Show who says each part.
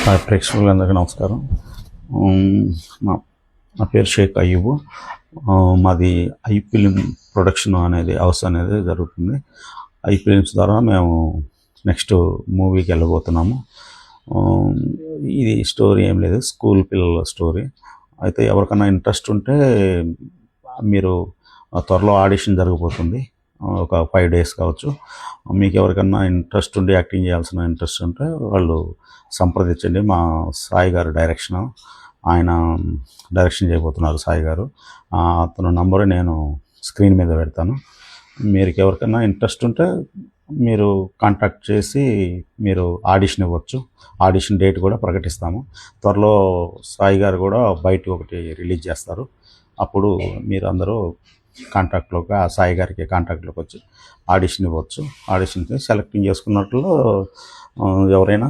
Speaker 1: ప్రేక్షకులందరికీ నమస్కారం. నా నా పేరు షేక్ అయ్యూబు. మాది ఐ ఫిలిం ప్రొడక్షన్ అనేది హౌస్ అనేది జరుగుతుంది. ఐ ఫిలిమ్స్ ద్వారా మేము నెక్స్ట్ మూవీకి వెళ్ళబోతున్నాము. ఇది స్టోరీ ఏం లేదు, స్కూల్ పిల్లల స్టోరీ. అయితే ఎవరికైనా ఇంట్రెస్ట్ ఉంటే మీరు త్వరలో ఆడిషన్ జరగబోతుంది, ఒక 5 days కావచ్చు. మీకు ఎవరికన్నా ఇంట్రెస్ట్ ఉండి యాక్టింగ్ చేయాల్సిన ఇంట్రెస్ట్ ఉంటే వాళ్ళు సంప్రదించండి. మా సాయి గారు ఆయన డైరెక్షన్ చేయబోతున్నారు సాయి గారు. అతను నంబరు నేను స్క్రీన్ మీద పెడతాను. మీరు ఎవరికైనా ఇంట్రెస్ట్ ఉంటే మీరు కాంటాక్ట్ చేసి మీరు ఆడిషన్ ఇవ్వచ్చు. ఆడిషన్ డేట్ కూడా ప్రకటిస్తాము. త్వరలో సాయి గారు కూడా బయట ఒకటి రిలీజ్ చేస్తారు. అప్పుడు మీరు అందరూ కాంటాక్ట్లోకి, ఆ సాయి గారికి కాంటాక్ట్లోకి వచ్చి ఆడిషన్ ఇవ్వచ్చు. ఆడిషన్కి సెలెక్టింగ్ చేసుకున్నట్లు ఎవరైనా